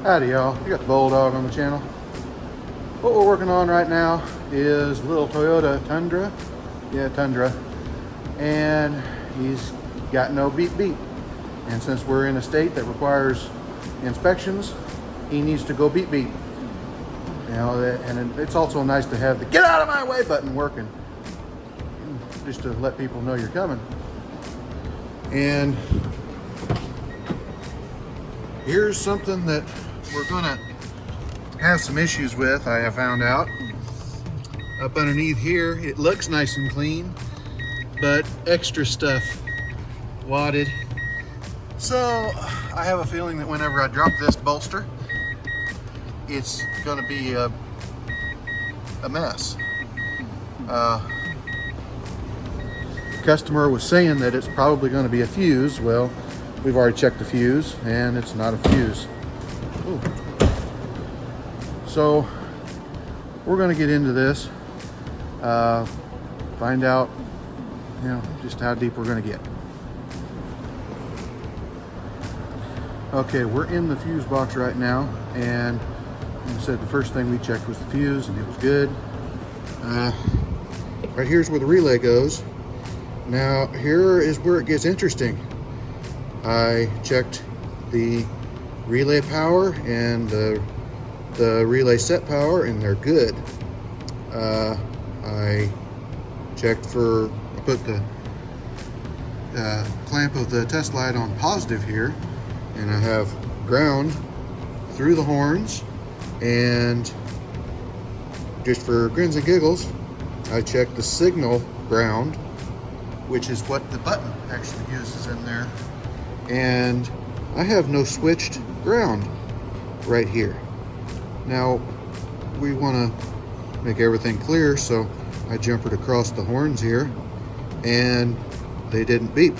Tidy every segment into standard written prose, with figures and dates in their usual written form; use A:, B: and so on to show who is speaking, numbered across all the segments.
A: Howdy y'all, you got the Bulldog on the channel. What we're working on right now is little Toyota Tundra. Yeah, Tundra. And he's got no beep beep. And since we're in a state that requires inspections, he needs to go beep beep. You know, and it's also nice to have the get out of my way button working, just to let people know you're coming. And here's something that we're gonna have some issues with, I have found out. Up underneath here, it looks nice and clean, but extra stuff wadded. So I have a feeling that whenever I drop this bolster, it's gonna be a mess. Customer was saying that it's probably gonna be a fuse. Well, we've already checked the fuse and it's not a fuse. Ooh. So we're going to get into this, find out, you know, just how deep we're going to get. Okay, we're in the fuse box right now, and like I said, the first thing we checked was the fuse, and it was good. Right here's where the relay goes. Now here is where it gets interesting. I checked the relay power and the relay set power, and they're good. I checked for, I put the clamp of the test light on positive here, and I have ground through the horns. And just for grins and giggles, I checked the signal ground, which is what the button actually uses in there. And I have no switched ground right here. Now we want to make everything clear, so I jumpered across the horns here, and they didn't beep.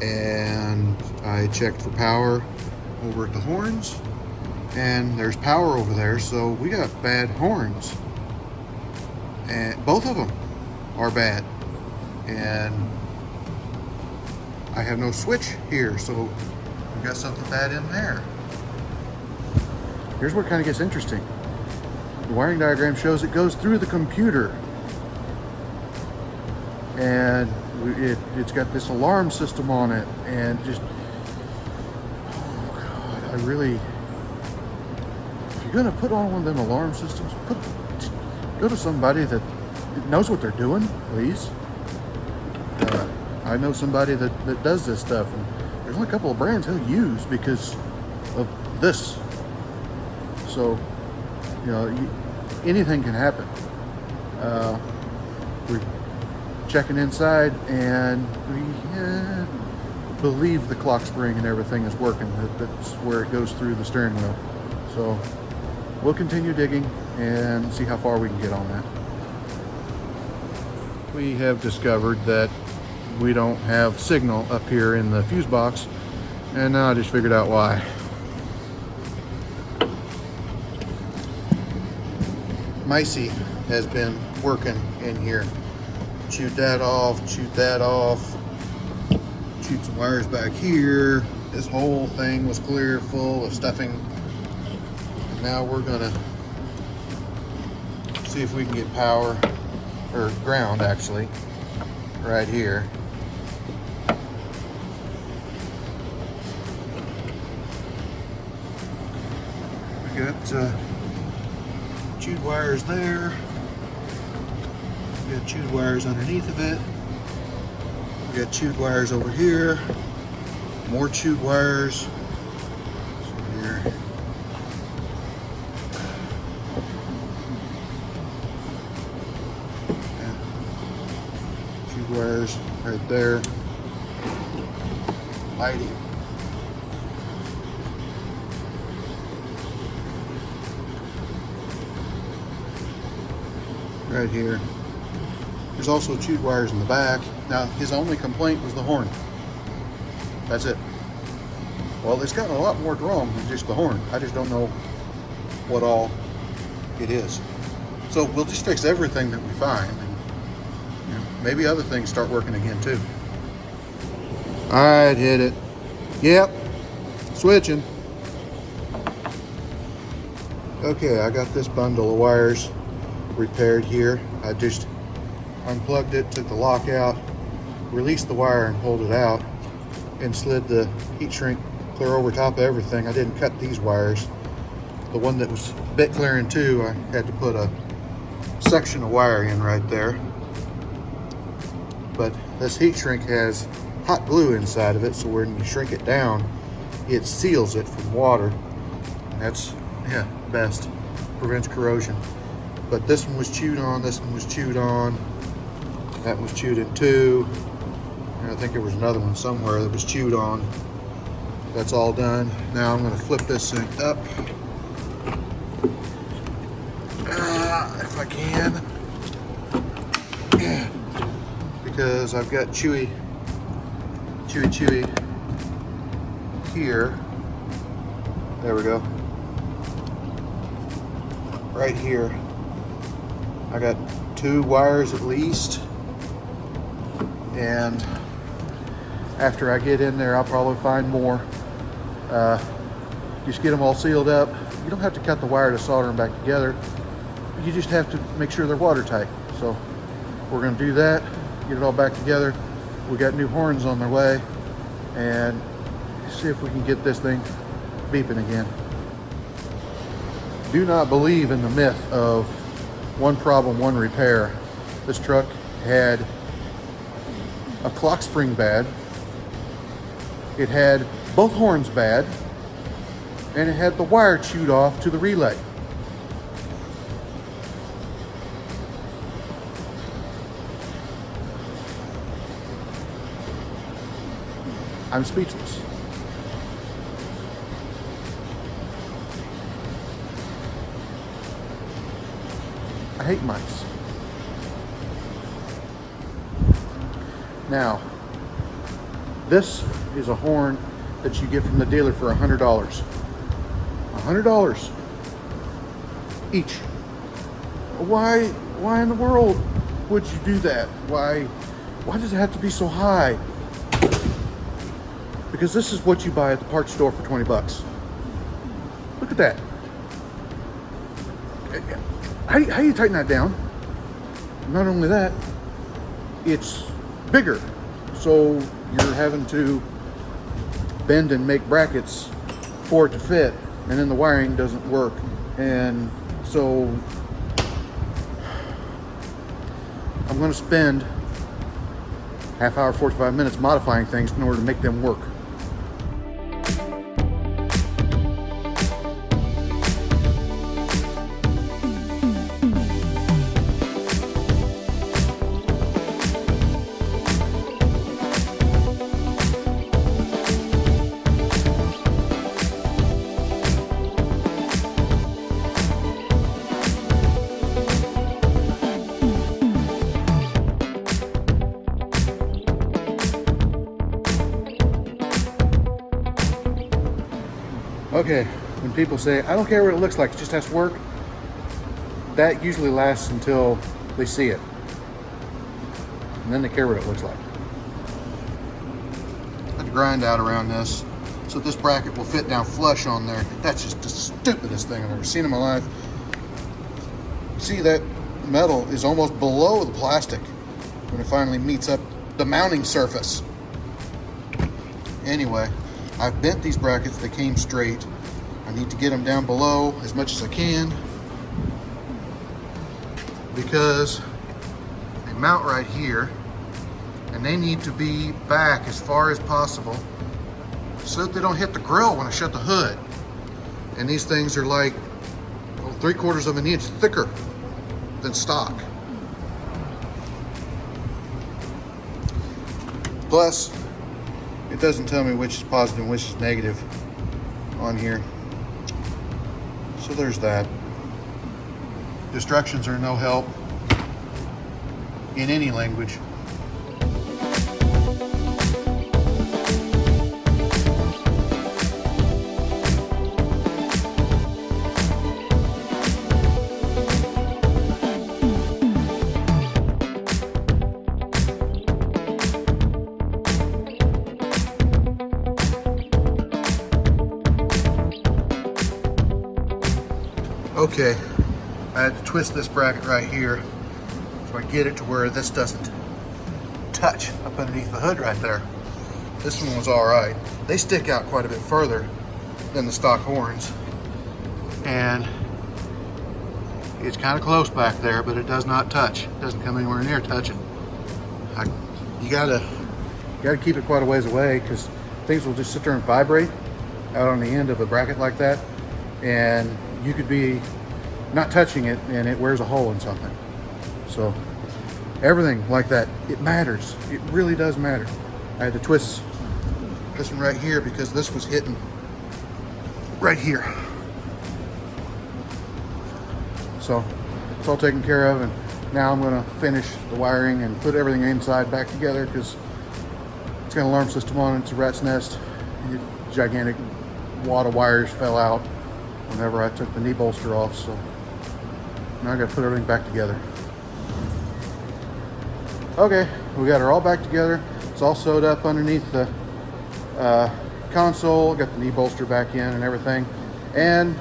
A: And I checked for power over at the horns, and there's power over there, so we got bad horns, and both of them are bad. And I have no switch here, so we've got something bad in there. Here's where it kind of gets interesting. The wiring diagram shows it goes through the computer, and it's got this alarm system on it, and just, oh God, I really, if you're gonna put on one of them alarm systems, go to somebody that knows what they're doing, please. I know somebody that does this stuff, and there's only a couple of brands he'll use because of this. So, you know, anything can happen. We're checking inside, and we believe the clock spring and everything is working. That's where it goes through the steering wheel. So we'll continue digging and see how far we can get on that. We have discovered that we don't have signal up here in the fuse box, and now I just figured out why. Micey has been working in here. Chewed that off, chewed some wires back here. This whole thing was clear, full of stuffing. And now we're gonna see if we can get power, or ground actually, right here. We got chewed wires there. We got chewed wires underneath of it. We got chewed wires over here. More chewed wires. So here. Chewed wires right there. Lighting. Right here. There's also chewed wires in the back. Now, his only complaint was the horn. That's it. Well, it's gotten a lot more wrong than just the horn. I just don't know what all it is. So we'll just fix everything that we find, and you know, maybe other things start working again too. All right, hit it. Yep, switching. Okay, I got this bundle of wires repaired here. I just unplugged it, took the lock out, released the wire and pulled it out, and slid the heat shrink clear over top of everything. I didn't cut these wires. The one that was bit clear in two, I had to put a section of wire in right there. But this heat shrink has hot glue inside of it, so when you shrink it down, it seals it from water. And that's, yeah, best. Prevents corrosion. But this one was chewed on, this one was chewed on, that was chewed in two, and I think there was another one somewhere that was chewed on. That's all done. Now I'm going to flip this thing up, if I can, because I've got chewy here. There we go. Right here. I got 2 wires at least, and after I get in there, I'll probably find more. Just get them all sealed up. You don't have to cut the wire to solder them back together. You just have to make sure they're watertight. So we're going to do that, get it all back together. We got new horns on their way, and see if we can get this thing beeping again. Do not believe in the myth of one problem, one repair. This truck had a clock spring bad, it had both horns bad, and it had the wire chewed off to the relay. I'm speechless. I hate mice. Now, this is a horn that you get from the dealer for $100. $100 each. Why in the world would you do that? Why does it have to be so high? Because this is what you buy at the parts store for 20 bucks. Look at that. How you tighten that down? Not only that, it's bigger. So you're having to bend and make brackets for it to fit, and then the wiring doesn't work. And so I'm going to spend half hour, 45 minutes modifying things in order to make them work. Okay, when people say, I don't care what it looks like, it just has to work, that usually lasts until they see it. And then they care what it looks like. I had to grind out around this so this bracket will fit down flush on there. That's just the stupidest thing I've ever seen in my life. See, that metal is almost below the plastic when it finally meets up the mounting surface. Anyway, I've bent these brackets, they came straight. I need to get them down below as much as I can because they mount right here and they need to be back as far as possible so that they don't hit the grill when I shut the hood. And these things are like 3/4 of an inch thicker than stock. Plus, it doesn't tell me which is positive and which is negative on here. So there's that. Instructions are no help in any language. Okay, I had to twist this bracket right here so I get it to where this doesn't touch up underneath the hood right there. This one was all right. They stick out quite a bit further than the stock horns, and it's kind of close back there, but it does not touch. It doesn't come anywhere near touching. You gotta keep it quite a ways away, because things will just sit there and vibrate out on the end of a bracket like that, and you could be not touching it and it wears a hole in something. So everything like that, it matters. It really does matter. I had to twist this one right here because this was hitting right here. So it's all taken care of, and now I'm going to finish the wiring and put everything inside back together, because it's got an alarm system on it. It's a rat's nest. A gigantic wad of wires fell out whenever I took the knee bolster off, so now I got to put everything back together. Okay, we got her all back together. It's all sewed up underneath the console. Got the knee bolster back in and everything, and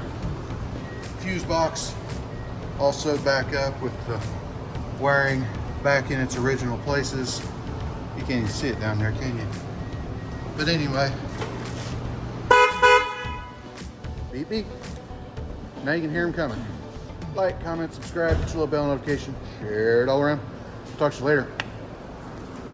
A: fuse box all sewed back up with the wiring back in its original places. You can't even see it down there, can you? But anyway, beep beep. Now you can hear them coming. Like, comment, subscribe, hit the little bell notification, share it all around. Talk to you later.